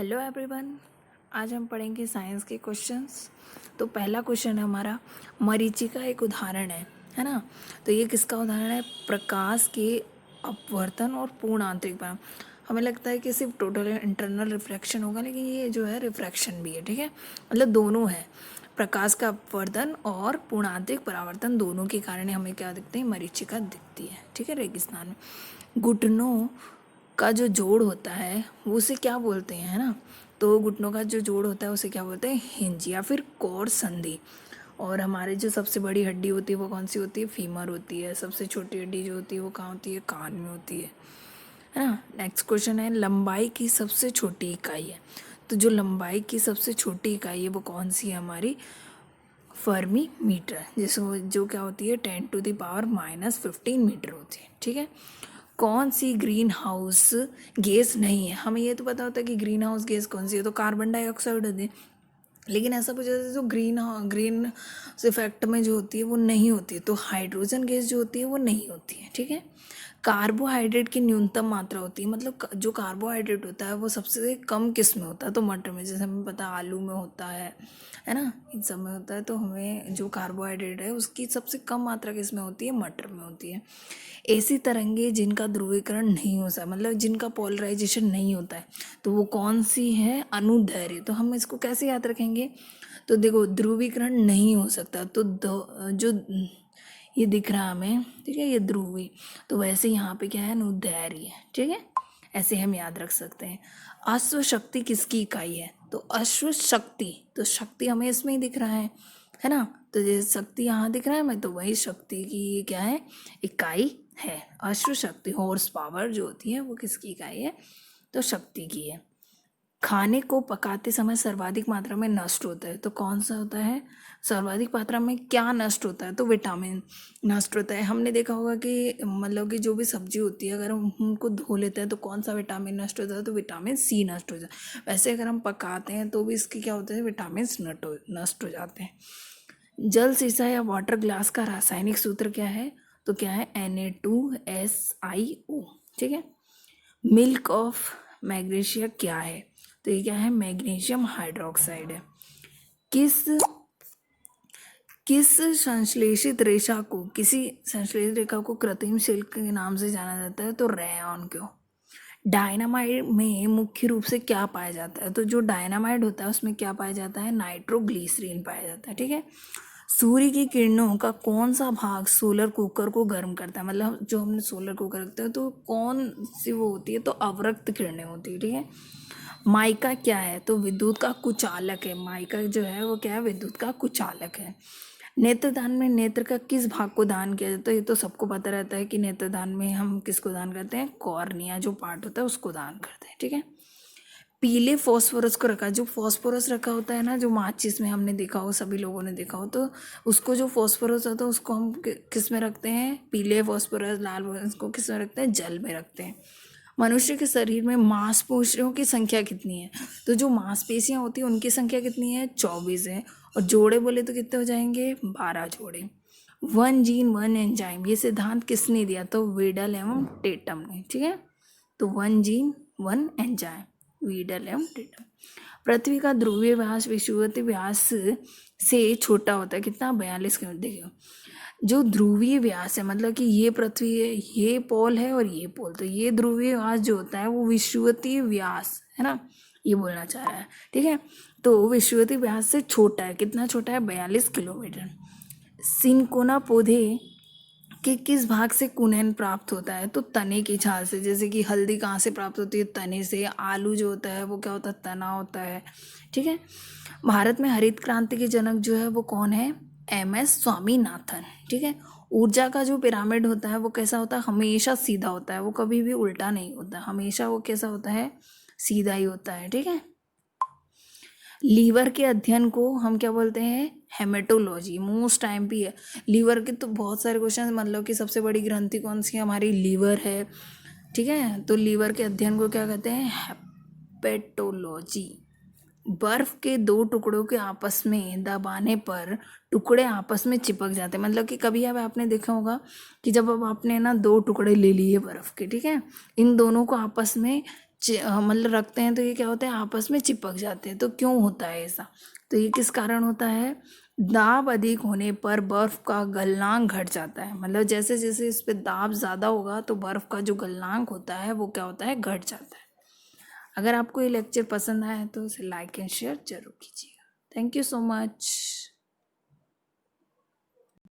Hello everyone. आज हम पढ़ेंगे साइंस के क्वेश्चंस। तो पहला क्वेश्चन है हमारा, मरीचिका एक उदाहरण है ना। तो ये किसका उदाहरण है? प्रकाश के अपवर्तन और पूर्ण आंतरिक परावर्तन। हमें लगता है कि सिर्फ टोटल इंटरनल रिफ्रैक्शन होगा, लेकिन ये जो है रिफ्रैक्शन भी है, ठीक है। मतलब दोनों है, प्रकाश का अपवर्तन और पूर्ण आंतरिक परावर्तन, दोनों के कारण हमें क्या दिखते हैं? मरीचिका दिखती है, ठीक है। रेगिस्तान में घुटनों का जो जोड़ होता है वो उसे क्या बोलते हैं, है ना। तो घुटनों का जो जोड़ होता है उसे क्या बोलते हैं? हिंज या फिर कोर संधि। और हमारे जो सबसे बड़ी हड्डी होती है वो कौन सी होती है? फीमर होती है। सबसे छोटी हड्डी जो होती है वो कहाँ होती है? कान में होती है ना। नेक्स्ट क्वेश्चन है, लंबाई की सबसे छोटी इकाई है। तो जो लंबाई की सबसे छोटी इकाई है वो कौन सी है? हमारी फर्मी मीटर, जिसको जो क्या होती है? 10⁻⁻15 मीटर होती है, ठीक है। कौन सी ग्रीन हाउस गैस नहीं है? हमें ये तो पता होता है कि ग्रीन हाउस गैस कौन सी है, तो कार्बन डाइऑक्साइड होती है। लेकिन ऐसा पूछा जाता है जो ग्रीन इफेक्ट में जो होती है वो नहीं होती है, तो हाइड्रोजन गैस जो होती है वो नहीं होती है, ठीक है। कार्बोहाइड्रेट की न्यूनतम मात्रा होती है, मतलब जो कार्बोहाइड्रेट होता है वो सबसे कम किस में होता है? तो मटर में। जैसे हमें पता है आलू में होता है ना, इन सब में होता है। तो हमें जो कार्बोहाइड्रेट है उसकी सबसे कम मात्रा किस में होती है? मटर में होती है। ऐसी तरंगे जिनका ध्रुवीकरण नहीं हो सकता, मतलब जिनका पोलराइजेशन नहीं होता है, तो वो कौन सी है? अनुदैर्घ्य। तो हम इसको कैसे याद रखेंगे? तो देखो, ध्रुवीकरण नहीं हो सकता, तो जो ये दिख रहा हमें, ठीक है, ये ध्रुवी। तो वैसे यहाँ पे क्या है? अनुदैर्घ्य, ठीक है। ऐसे हम याद रख सकते हैं। अश्व शक्ति किसकी इकाई है? तो अश्व शक्ति, तो शक्ति हमें इसमें ही दिख रहा है ना। तो जैसे शक्ति यहाँ दिख रहा है हमें, तो वही शक्ति की क्या है? इकाई है। अश्व शक्ति, हॉर्स पावर जो होती है वो किसकी इकाई है? तो शक्ति की है। खाने को पकाते समय सर्वाधिक मात्रा में नष्ट होता है, तो कौन सा होता है? सर्वाधिक मात्रा में क्या नष्ट होता है? तो विटामिन नष्ट होता है। हमने देखा होगा कि मतलब कि जो भी सब्जी होती है अगर हम उनको धो लेते हैं तो कौन सा विटामिन नष्ट होता है? तो विटामिन सी नष्ट हो जाता है। वैसे अगर हम पकाते हैं तो भी इसके क्या होता है? विटामिन नष्ट हो जाते हैं। जल शीशा या वाटर ग्लास का रासायनिक सूत्र क्या है? तो क्या है? Na2SiO, ठीक है। मिल्क ऑफ मैग्नीशिया क्या है? तो ये क्या है? मैग्नीशियम हाइड्रोक्साइड है। किस किस संश्लेषित रेशा को, किसी संश्लेषित रेखा को कृत्रिम सिल्क के नाम से जाना जाता है? तो रेयॉन। क्यों? डायनामाइड में मुख्य रूप से क्या पाया जाता है? तो जो डायनामाइड होता है उसमें क्या पाया जाता है? नाइट्रोग्लिसरीन पाया जाता है, ठीक है। सूर्य की किरणों का कौन सा भाग सोलर कुकर को गर्म करता है? मतलब जो हमने सोलर कुकर रखते हैं तो कौन सी वो होती है? तो अवरक्त किरणें होती है, ठीक है। माइका क्या है? तो विद्युत का कुचालक है। माइका जो है वो क्या है? विद्युत का कुचालक है। नेत्रदान में नेत्र का किस भाग को दान किया जाता है? ये तो सबको पता रहता है कि नेत्रदान में हम किसको दान करते हैं? कॉर्निया जो पार्ट होता है उसको दान करते हैं, ठीक है। पीले फॉस्फोरस को रखा, जो फॉस्फोरस रखा होता है ना, जो माचिस में हमने देखा हो, सभी लोगों ने देखा हो, तो उसको जो फॉस्फोरस होता है उसको हम किस में रखते हैं? पीले फॉस्फोरस, लाल फॉस्फोरस को किस में रखते हैं? जल में रखते हैं। मनुष्य के शरीर में मांसपेशियों की संख्या कितनी है? तो जो मांसपेशियां होती हैं उनकी संख्या कितनी है? 24 है। और जोड़े बोले तो कितने हो जाएंगे? 12 जोड़े। वन जीन वन एंजाइम, ये सिद्धांत किसने दिया? तो वीडल एवं टेटम ने, ठीक है। तो one gene one enzyme, Videl एवं टेटम। पृथ्वी का ध्रुवीय व्यास विषुवतीय व्यास से छोटा होता है, कितना? 42 किलोमीटर। देखिए, जो ध्रुवीय व्यास है, मतलब कि ये पृथ्वी है, ये पोल है और ये पोल, तो ये ध्रुवीय व्यास जो होता है वो विषुवतीय व्यास है ना, ये बोलना चाह रहा है, ठीक है। तो विषुवतीय व्यास से छोटा है, कितना छोटा है? 42 किलोमीटर। सिनकोना पौधे कि किस भाग से कुनैन प्राप्त होता है? तो तने की छाल से। जैसे कि हल्दी कहाँ से प्राप्त होती है? तने से। आलू जो होता है वो क्या होता है? तना होता है, ठीक है। भारत में हरित क्रांति के जनक जो है वो कौन है? MS स्वामीनाथन, ठीक है। ऊर्जा का जो पिरामिड होता है वो कैसा होता है? हमेशा सीधा होता है, वो कभी भी उल्टा नहीं होता, हमेशा वो कैसा होता है? सीधा ही होता है, ठीक है। लीवर के अध्ययन को हम क्या बोलते हैं? हेमेटोलॉजी। मोस्ट टाइम भी है लीवर के, तो बहुत सारे क्वेश्चन, मतलब कि सबसे बड़ी ग्रंथि कौन सी है? हमारी लीवर है, ठीक है। तो लीवर के अध्ययन को क्या कहते हैं? हेपेटोलॉजी। बर्फ के दो टुकड़ों के आपस में दबाने पर टुकड़े आपस में चिपक जाते हैं, मतलब कि कभी अब आपने देखा होगा कि जब अब आपने ना दो टुकड़े ले लिए बर्फ के, ठीक है, इन दोनों को आपस में मतलब रखते हैं तो ये क्या होता है, आपस में चिपक जाते हैं। तो क्यों होता है ऐसा? तो ये किस कारण होता है? दाब अधिक होने पर बर्फ का गलनांक घट जाता है। मतलब जैसे जैसे इस पे दाब ज़्यादा होगा तो बर्फ का जो गलनांक होता है वो क्या होता है, घट जाता है। अगर आपको ये लेक्चर पसंद आए तो इसे लाइक एंड शेयर जरूर कीजिएगा। Thank you so much.